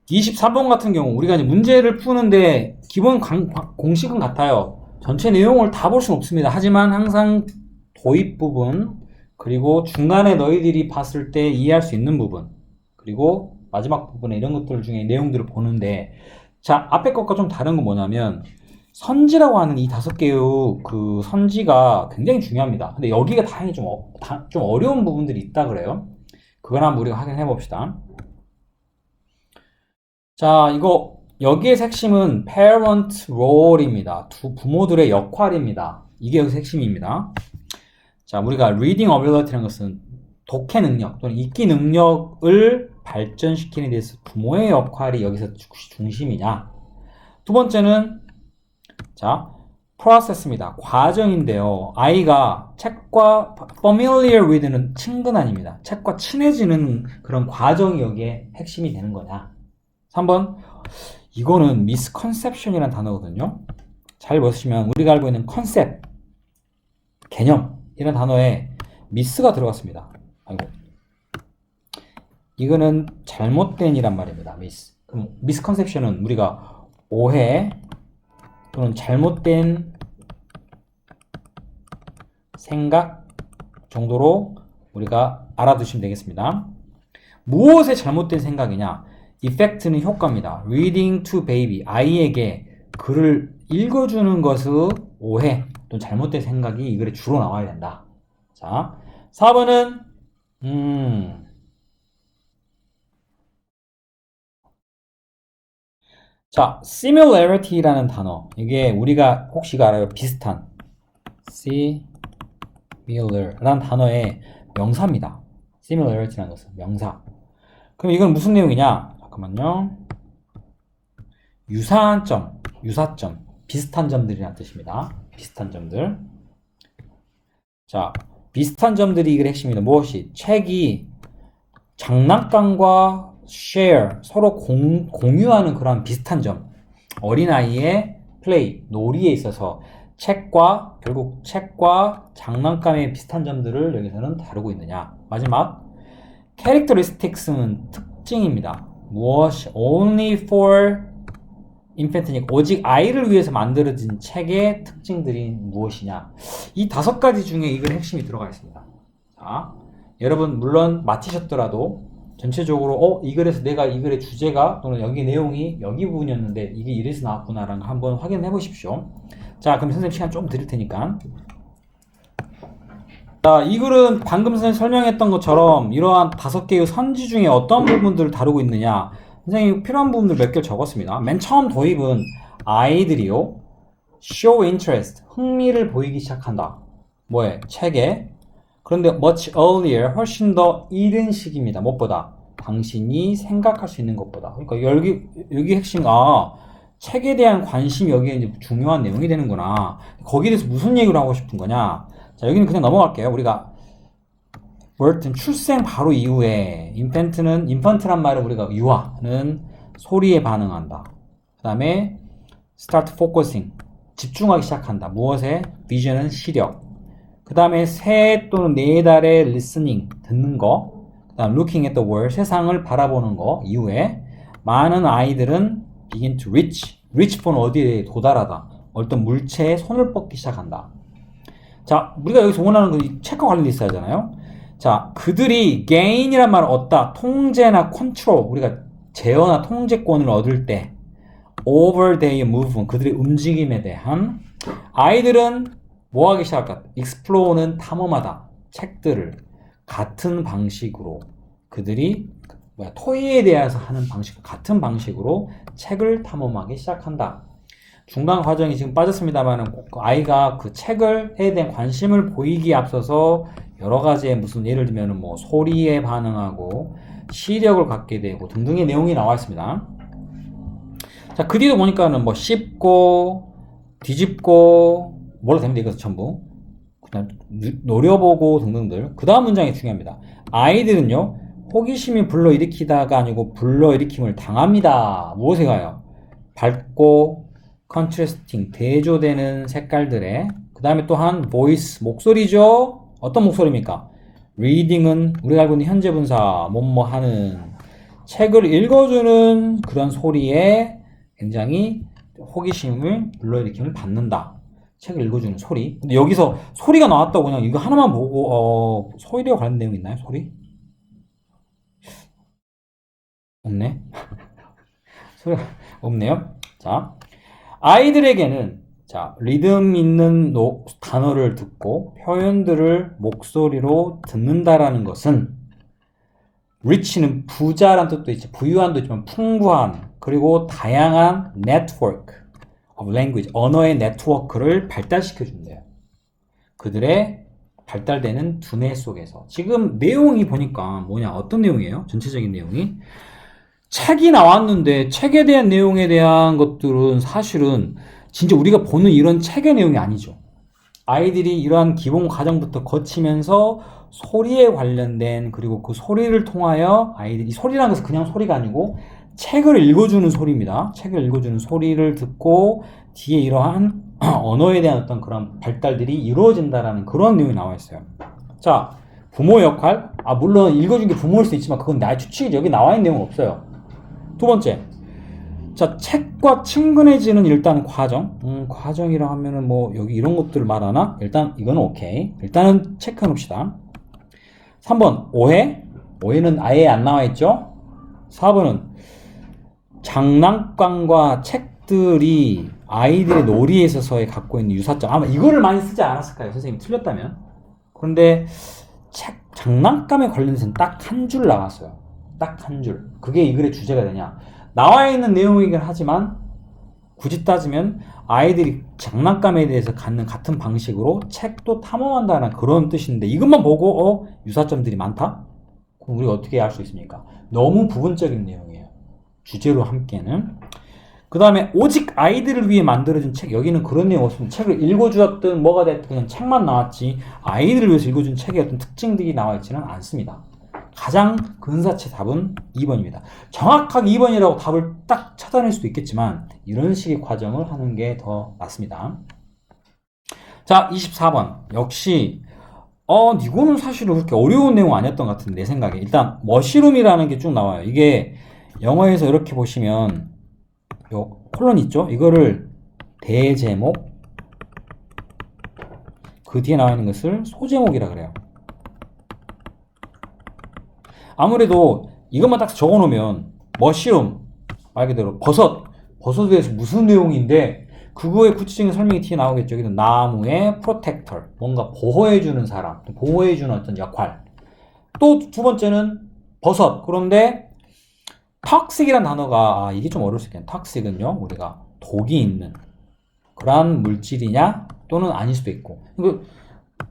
23번 같은 경우 우리가 이제 문제를 푸는데 기본 공식은 같아요. 전체 내용을 다 볼 수는 없습니다. 하지만 항상 도입 부분, 그리고 중간에 너희들이 봤을 때 이해할 수 있는 부분, 그리고 마지막 부분에 이런 것들 중에 내용들을 보는데, 자, 앞에 것과 좀 다른 건 뭐냐면 선지라고 하는 이 5개의 그 선지가 굉장히 중요합니다. 근데 여기가 다행히 좀 어려운 부분들이 있다 그래요. 그걸 한번 우리가 확인해 봅시다. 자, 이거 여기에서 핵심은 parent role입니다. 두 부모들의 역할입니다. 이게 여기서 핵심입니다. 자, 우리가 reading ability라는 것은 독해 능력 또는 읽기 능력을 발전시키는 데 있어서 부모의 역할이 여기서 중심이냐. 두 번째는 자, process입니다. 과정인데요. 아이가 책과 familiar with는 친근함입니다. 책과 친해지는 그런 과정이 여기에 핵심이 되는 거냐. 3번, 이거는 misconception이라는 단어거든요. 잘 보시면 우리가 알고 있는 컨셉, 개념 이런 단어에 미스가 들어갔습니다. 아이고. 이거는 잘못된이란 말입니다. 미스. 그럼 misconception은 우리가 오해 또는 잘못된 생각 정도로 우리가 알아두시면 되겠습니다. 무엇의 잘못된 생각이냐? effect는 효과입니다. reading to baby, 아이에게 글을 읽어주는 것의 오해 또는 잘못된 생각이 이 글에 주로 나와야 된다. 자, 4번은 자, similarity라는 단어. 이게 우리가 혹시 알아요? 비슷한 similar라는 단어의 명사입니다. similarity라는 것은 명사. 그럼 이건 무슨 내용이냐? 잠깐만요. 유사한 점, 유사점, 비슷한 점들이라는 뜻입니다. 비슷한 점들. 자, 비슷한 점들이 이게 핵심입니다. 무엇이? 책이 장난감과 share, 서로 공유하는 그런 비슷한 점. 어린아이의 play, 놀이에 있어서 결국 책과 장난감의 비슷한 점들을 여기서는 다루고 있느냐. 마지막, characteristics는 특징입니다. 무엇이? only for infant이니까 오직 아이를 위해서 만들어진 책의 특징들이 무엇이냐. 이 5가지 중에 이 글의 핵심이 들어가 있습니다. 자, 여러분 물론 맡으셨더라도 전체적으로 이 글에서 내가 이 글의 주제가 또는 여기 내용이 여기 부분이었는데 이게 이래서 나왔구나라는 거 한번 확인해 보십시오. 자, 그럼 선생님 시간 좀 드릴 테니까. 자, 이 글은 방금 선생님 설명했던 것처럼 이러한 5개의 선지 중에 어떤 부분들을 다루고 있느냐. 선생님이 필요한 부분들 몇 개를 적었습니다. 맨 처음 도입은 아이들이요, show interest, 흥미를 보이기 시작한다. 뭐에? 책에. 그런데 much earlier, 훨씬 더 이른 시기입니다. 무엇보다? 당신이 생각할 수 있는 것보다. 그러니까 여기 핵심, 책에 대한 관심이 여기에 이제 중요한 내용이 되는구나. 거기에 대해서 무슨 얘기를 하고 싶은 거냐? 자, 여기는 그냥 넘어갈게요. 우리가 birth는 출생 바로 이후에, infant란 말은 우리가 유아는 소리에 반응한다. 그 다음에 start focusing, 집중하기 시작한다. 무엇에? vision은 시력. 그 다음에 3 또는 4달의 listening, 듣는 거. 그 다음 looking at the world, 세상을 바라보는 거 이후에 많은 아이들은 begin to reach 본 어디에 도달하다. 어떤 물체에 손을 뻗기 시작한다. 자, 우리가 여기서 원하는 건 책과 관련돼 있어야 하잖아요. 자, 그들이 gain이란 말을 얻다, 통제나 control, 우리가 제어나 통제권을 얻을 때 over their movement, 그들의 움직임에 대한, 아이들은 뭐 하기 시작할까? explore는 탐험하다, 책들을 같은 방식으로, 그들이 토이에 대해서 하는 방식, 같은 방식으로 책을 탐험하기 시작한다. 중간 과정이 지금 빠졌습니다만 아이가 그 책에 대한 관심을 보이기에 앞서서 여러 가지의 무슨 예를 들면 뭐 소리에 반응하고 시력을 갖게 되고 등등의 내용이 나와 있습니다. 자, 그 뒤도 보니까는 뭐 씹고 뒤집고 몰라 됩니다. 이것도 전부 그냥 노려보고 등등들. 그 다음 문장이 중요합니다. 아이들은요, 호기심이 불러일으키다가 아니고 불러일으킴을 당합니다. 무엇에 가요? 밝고 컨트래스팅, 대조되는 색깔들의, 그 다음에 또한 voice, 목소리죠. 어떤 목소리입니까? reading은 우리가 알고 있는 현재 분사 뭐뭐 하는, 책을 읽어주는 그런 소리에 굉장히 호기심을 불러일으킴을 받는다. 책을 읽어주는 소리. 근데 여기서 소리가 나왔다고 그냥 이거 하나만 보고 소리와 관련된 내용 있나요? 소리? 없네. 소리가 없네요. 자, 아이들에게는 자, 리듬 있는 단어를 듣고 표현들을 목소리로 듣는다라는 것은 rich는 부자란 뜻도 있지, 부유한도 있지만 풍부한, 그리고 다양한 network of language, 언어의 네트워크를 발달시켜 준대요. 그들의 발달되는 두뇌 속에서. 지금 내용이 보니까 뭐냐, 어떤 내용이에요? 전체적인 내용이 책이 나왔는데 책에 대한 내용에 대한 것들은 사실은 진짜 우리가 보는 이런 책의 내용이 아니죠. 아이들이 이러한 기본 과정부터 거치면서 소리에 관련된, 그리고 그 소리를 통하여 아이들이, 소리라는 것은 그냥 소리가 아니고 책을 읽어주는 소리입니다. 책을 읽어주는 소리를 듣고 뒤에 이러한 언어에 대한 어떤 그런 발달들이 이루어진다라는 그런 내용이 나와 있어요. 자, 부모 역할. 물론 읽어준 게 부모일 수 있지만 그건 나의 추측이죠. 여기 나와 있는 내용은 없어요. 두 번째. 자, 책과 친근해지는 일단 과정. 과정이라 하면은 뭐 여기 이런 것들을 말하나? 일단 이거는 오케이. 일단은 체크해 놓읍시다. 3번 오해. 오해는 아예 안 나와 있죠. 4번은 장난감과 책들이 아이들의 놀이에 있어서의 갖고 있는 유사점. 아마 이거를 많이 쓰지 않았을까요? 선생님이 틀렸다면. 그런데 장난감에 관련해서는 딱 한 줄 나왔어요. 딱 한 줄. 그게 이 글의 주제가 되냐. 나와 있는 내용이긴 하지만 굳이 따지면 아이들이 장난감에 대해서 갖는 같은 방식으로 책도 탐험한다는 그런 뜻인데, 이것만 보고 유사점들이 많다? 그럼 우리가 어떻게 알 수 있습니까? 너무 부분적인 내용이에요. 주제로 함께는. 그 다음에 오직 아이들을 위해 만들어진 책. 여기는 그런 내용 없습니다. 책을 읽어주었든 뭐가 됐든 그냥 책만 나왔지 아이들을 위해서 읽어준 책의 어떤 특징들이 나와 있지는 않습니다. 가장 근사치 답은 2번입니다. 정확하게 2번이라고 답을 딱 찾아낼 수도 있겠지만 이런 식의 과정을 하는 게 더 맞습니다. 자, 24번. 역시 이거는 사실은 그렇게 어려운 내용 아니었던 것 같은데 내 생각에. 일단 머시룸이라는 게 쭉 나와요. 이게 영어에서 이렇게 보시면 요 콜론 있죠? 이거를 대제목, 그 뒤에 나와 있는 것을 소제목이라 그래요. 아무래도 이것만 딱 적어 놓으면 머시룸, 말 그대로 버섯에 대해서 무슨 내용인데 그거의 구체적인 설명이 뒤에 나오겠죠. 여기는 나무의 프로텍터, 뭔가 보호해주는 사람, 보호해주는 어떤 역할. 또 두 번째는 버섯. 그런데 톡식이라는 단어가 이게 좀 어려울 수 있겠네요. 톡식은요, 우리가 독이 있는 그러한 물질이냐 또는 아닐 수도 있고,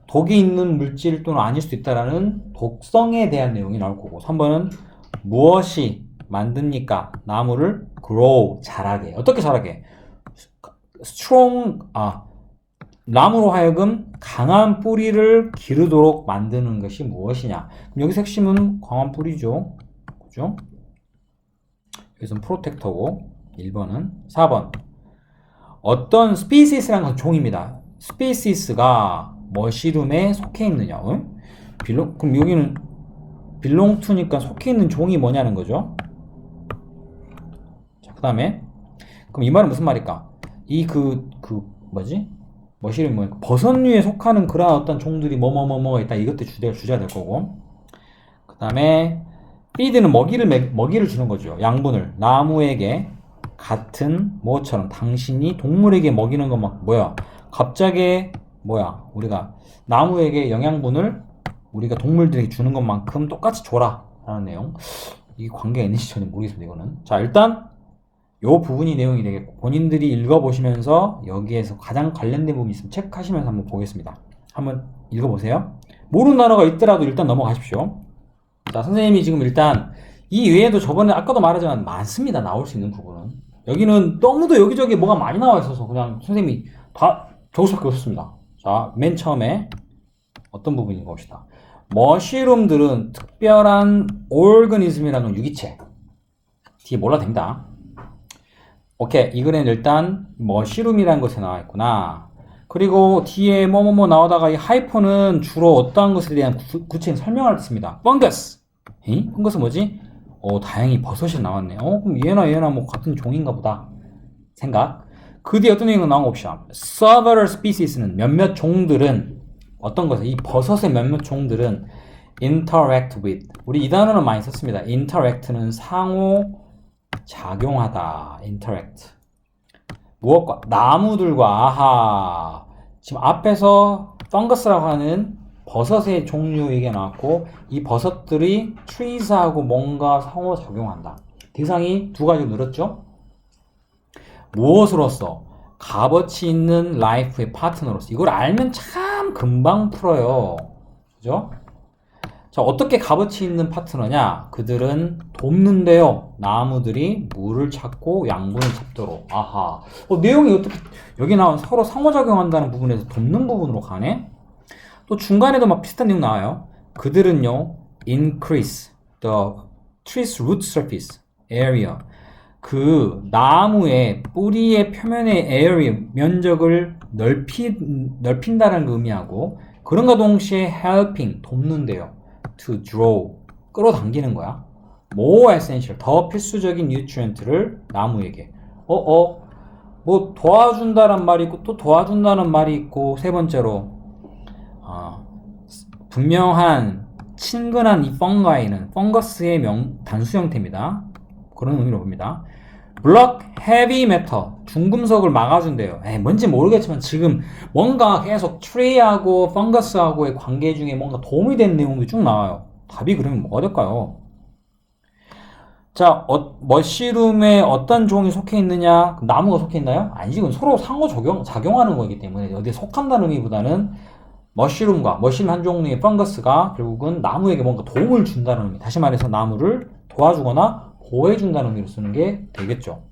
독이 있는 물질 또는 아닐 수도 있다라는 독성에 대한 내용이 나올 거고, 3번은 무엇이 만듭니까? 나무를 grow, 자라게. 어떻게 자라게? strong, 나무로 하여금 강한 뿌리를 기르도록 만드는 것이 무엇이냐? 그럼 여기서 핵심은 강한 뿌리죠. 그죠? 여기서는 프로텍터고, 1번은. 4번. 어떤 스피시스라는 건 종입니다. 스피시스가 머시룸에 속해 있느냐? 그럼 여기는 belong to니까 속해 있는 종이 뭐냐는 거죠. 자, 그 다음에 그럼 이 말은 무슨 말일까? 머시룸 뭐야? 버섯류에 속하는 그런 어떤 종들이 뭐가 있다. 이것도 주제가 될 거고. 그 다음에 feed는 먹이를 주는 거죠. 양분을 나무에게 같은 뭐처럼 당신이 동물에게 먹이는 것만 갑자기 우리가 나무에게 영양분을 우리가 동물들에게 주는 것만큼 똑같이 줘라 라는 내용. 이게 관계가 있는지 전혀 모르겠습니다. 이거는. 자, 일단 요 부분이 내용이 되겠고, 본인들이 읽어보시면서 여기에서 가장 관련된 부분이 있으면 체크하시면서 한번 보겠습니다. 한번 읽어보세요. 모르는 단어가 있더라도 일단 넘어가십시오. 자, 선생님이 지금 일단 이 외에도 저번에 아까도 말하지만 많습니다. 나올 수 있는 부분은. 여기는 너무도 여기저기 뭐가 많이 나와 있어서 그냥 선생님이 다 적을 수밖에 없었습니다. 자, 맨 처음에 어떤 부분인가 봅시다. 머시룸들은 특별한 오르가니즘이라는 유기체. 뒤에 몰라도 됩니다. 오케이, 이 글에는 일단 머시룸이라는 것에 나와 있구나. 그리고 뒤에 나오다가 이 하이퍼는 주로 어떠한 것에 대한 구체적인 설명을 했습니다. 펑거스. 펑거스 뭐지? 다행히 버섯이 나왔네. 그럼 얘나 뭐 같은 종인가 보다. 생각. 그 뒤에 어떤 얘기가 나온 거 봅시다. Several species는 몇몇 종들은 어떤 것을 이 버섯의 몇몇 종들은 interact with. 우리 이 단어는 많이 썼습니다. interact는 상호 작용하다. interact. 무엇과? 나무들과. 아하. 지금 앞에서 펑거스라고 하는 버섯의 종류 얘기가 나왔고 이 버섯들이 trees하고 뭔가 상호작용한다. 대상이 두 가지로 늘었죠. 무엇으로서? 값어치 있는 라이프의 파트너로서. 이걸 알면 참 금방 풀어요. 그죠? 자, 어떻게 값어치 있는 파트너냐? 그들은 돕는데요. 나무들이 물을 찾고 양분을 잡도록. 아하. 내용이 어떻게 여기 나온 서로 상호작용한다는 부분에서 돕는 부분으로 가네? 또 중간에도 막 비슷한 내용 나와요. 그들은요, increase the tree's root surface area. 그 나무의 뿌리의 표면의 area, 면적을 넓힌다는 의미하고, 그런가 동시에 helping, 돕는데요. to draw, 끌어당기는 거야. more essential, 더 필수적인 nutrient를 나무에게. 뭐 도와준다는 말이 있고, 또 도와준다는 말이 있고, 세 번째로, 분명한 친근한 이 펑가이는 펑거스의 단수 형태입니다. 그런 의미로 봅니다. block heavy metal, 중금속을 막아준대요. 뭔지 모르겠지만 지금 뭔가 계속 tree하고 펑거스하고의 관계 중에 뭔가 도움이 되는 내용이 쭉 나와요. 답이 그러면 뭐가 될까요? 자, 머쉬룸에 어떤 종이 속해 있느냐? 나무가 속해 있나요? 아니지, 이건 서로 작용하는 거기 때문에 어디에 속한다는 의미보다는 머쉬룸 한 종류의 펑거스가 결국은 나무에게 뭔가 도움을 준다는 의미. 다시 말해서 나무를 도와주거나 보호해준다는 의미로 쓰는 게 되겠죠.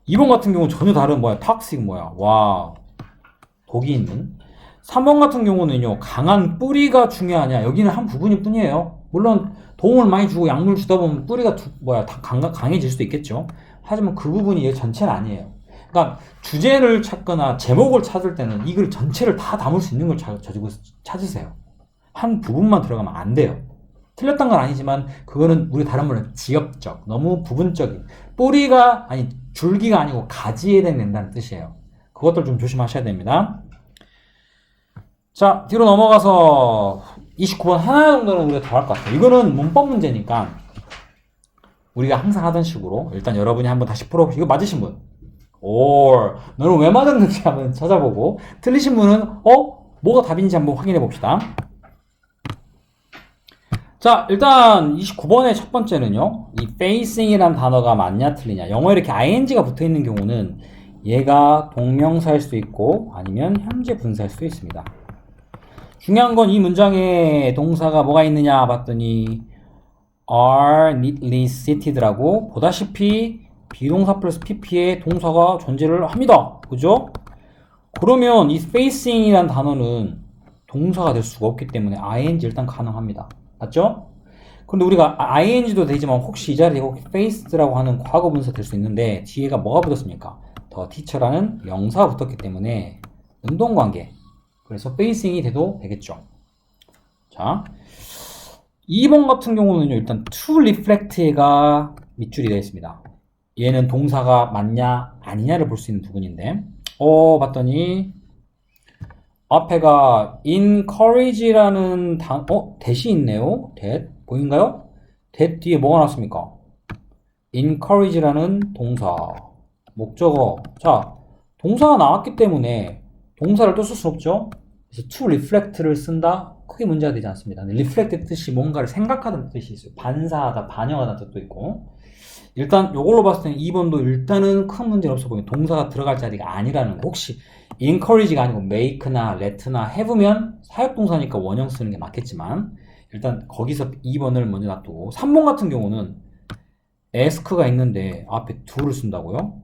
2번 같은 경우는 전혀 다른 탁식 와, 독이 있는. 3번 같은 경우는요, 강한 뿌리가 중요하냐? 여기는 한 부분일 뿐이에요. 물론 도움을 많이 주고 약물 주다 보면 뿌리가 강해질 수도 있겠죠. 하지만 그 부분이 얘 전체는 아니에요. 그러니까 주제를 찾거나 제목을 찾을 때는 이 글 전체를 다 담을 수 있는 걸 찾으세요. 한 부분만 들어가면 안 돼요. 틀렸던 건 아니지만 그거는 우리 다른 말로 지엽적, 너무 부분적인, 줄기가 아니고 가지에 된다는 뜻이에요. 그것들 좀 조심하셔야 됩니다. 자, 뒤로 넘어가서 29번 하나 정도는 우리가 더 할 것 같아요. 이거는 문법 문제니까 우리가 항상 하던 식으로 일단 여러분이 한번 다시 풀어보시고, 이거 맞으신 분? 너는 왜 맞았는지 한번 찾아보고, 틀리신 분은 뭐가 답인지 한번 확인해 봅시다. 자, 일단 29번의 첫 번째는요, 이 facing이란 단어가 맞냐 틀리냐. 영어에 이렇게 ing가 붙어 있는 경우는 얘가 동명사일 수도 있고 아니면 현재 분사일 수도 있습니다. 중요한 건 이 문장에 동사가 뭐가 있느냐 봤더니 are neatly seated라고, 보다시피 비동사 플러스 pp에 동사가 존재를 합니다. 그죠? 그러면 이 facing이란 단어는 동사가 될 수가 없기 때문에 ing 일단 가능합니다. 맞죠? 근데 우리가 ing도 되지만 혹시 이 자리에 faced라고 하는 과거 분사 될 수 있는데 뒤에가 뭐가 붙었습니까? the teacher라는 명사가 붙었기 때문에 운동관계. 그래서 facing이 돼도 되겠죠. 자, 2번 같은 경우는요, 일단 to reflect가 밑줄이 되어 있습니다. 얘는 동사가 맞냐 아니냐를 볼 수 있는 부분인데, 봤더니 앞에가 encourage라는 that이 있네요. that 보인가요? that 뒤에 뭐가 나왔습니까? encourage라는 동사, 목적어. 자, 동사가 나왔기 때문에 동사를 또 쓸 수 없죠. 그래서 to reflect를 쓴다, 크게 문제가 되지 않습니다. reflect의 뜻이 뭔가를 생각하다는 뜻이 있어요. 반사하다, 반영하다는 뜻도 있고. 일단 요걸로 봤을 때는 2번도 일단은 큰 문제는 없어 보이는, 동사가 들어갈 자리가 아니라는 거. 혹시 encourage가 아니고 make나 let나 have면 사역동사니까 원형 쓰는 게 맞겠지만 일단 거기서 2번을 먼저 놔두고, 3번 같은 경우는 ask가 있는데 앞에 do를 쓴다고요?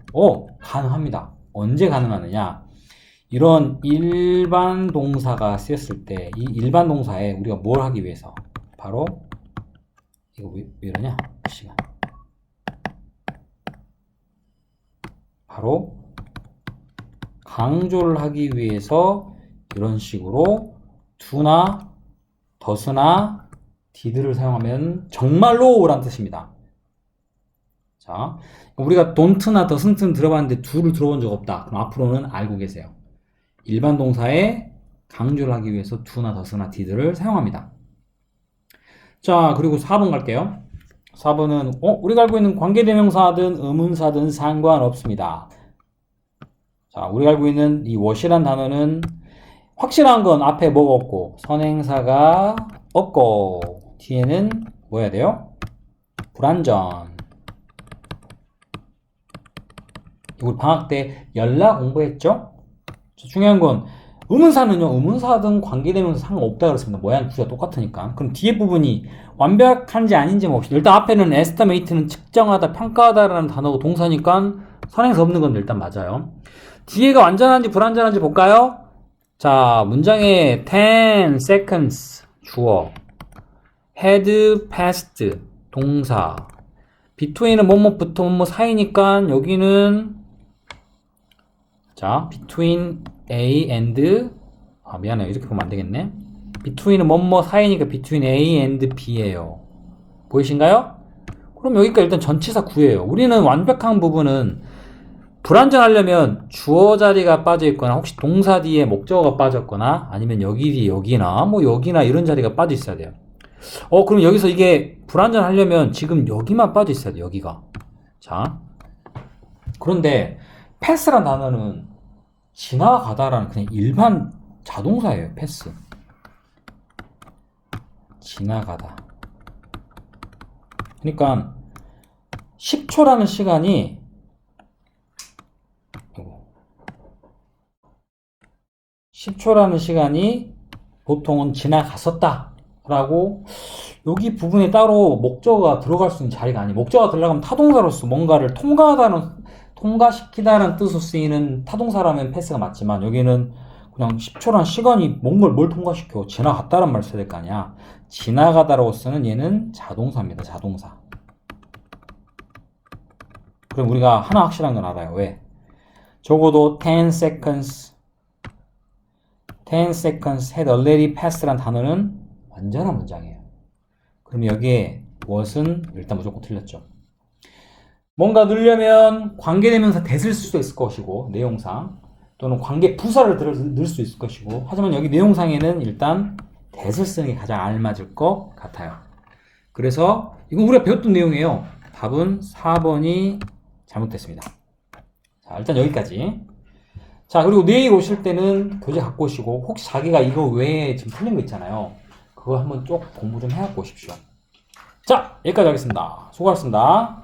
가능합니다. 언제 가능하느냐? 이런 일반 동사가 쓰였을 때 이 일반 동사에 우리가 뭘 하기 위해서, 바로 이거 왜 이러냐? 시간. 바로 강조를 하기 위해서 이런 식으로 do나 does나 did를 사용하면 정말로 라는 뜻입니다. 자, 우리가 don't나 doesn't는 들어봤는데 do를 들어본 적 없다. 그럼 앞으로는 알고 계세요. 일반 동사에 강조를 하기 위해서 do나 does나 did를 사용합니다. 자, 그리고 4번 갈게요. 4번은 우리가 알고 있는 관계대명사든 의문사든 상관없습니다. 자, 우리가 알고 있는 이 what이란 단어는 확실한 건 앞에 뭐가 없고 선행사가 없고 뒤에는 뭐 해야 돼요? 불완전. 우리 방학 때 연락 공부했죠? 중요한 건 의문사는요, 의문사든 관계대명사 상관없다 그랬습니다. 모양 구조가 똑같으니까. 그럼 뒤에 부분이 완벽한지 아닌지 봅시다. 일단 앞에는 estimate는 측정하다, 평가하다라는 단어가 동사니까 선행사 없는 건 일단 맞아요. 뒤에가 완전한지 불완전한지 볼까요? 자, 문장에 10 seconds 주어, had passed 동사, between은 뭐뭐부터 뭐뭐 사이니까 여기는 자, between A and 미안해요. 이렇게 보면 안 되겠네. between은 뭐뭐 사이니까 between A and B예요. 보이신가요? 그럼 여기까지 일단 전치사 구예요. 우리는 완벽한 부분은 불완전하려면 주어 자리가 빠져 있거나 혹시 동사 뒤에 목적어가 빠졌거나 아니면 여기 뒤에 여기나 뭐 여기나 이런 자리가 빠져 있어야 돼요. 그럼 여기서 이게 불완전하려면 지금 여기만 빠져 있어야 돼요. 여기가. 자, 그런데 패스란 단어는 지나가다라는 그냥 일반 자동사예요. 패스. 지나가다. 그러니까 10초라는 시간이 10초라는 시간이 보통은 지나갔었다 라고 여기 부분에 따로 목적어가 들어갈 수 있는 자리가 아니에요. 목적어가 들어가면 타동사로서 뭔가를 통과시키다는 뜻으로 쓰이는 타동사라면 패스가 맞지만 여기는 그냥 10초란 시간이 뭘 통과시켜 지나갔다란 말 써야 될 거 아니야. 지나가다라고 쓰는 얘는 자동사입니다. 자동사. 그럼 우리가 하나 확실한 건 알아요. 왜? 적어도 10 seconds had already passed란 단어는 완전한 문장이에요. 그럼 여기에 what은 일단 무조건 틀렸죠. 뭔가 넣으려면 관계대명사 that을 쓸 수 있을 것이고 내용상 또는 관계 부사를 넣을 수 있을 것이고 하지만 여기 내용상에는 일단 that을 쓰는 게 가장 알맞을 것 같아요. 그래서 이건 우리가 배웠던 내용이에요. 답은 4번이 잘못됐습니다. 자, 일단 여기까지. 자, 그리고 내일 오실 때는 교재 갖고 오시고 혹시 자기가 이거 외에 지금 틀린 거 있잖아요. 그거 한번 쭉 공부 좀 해갖고 오십시오. 자, 여기까지 하겠습니다. 수고하셨습니다.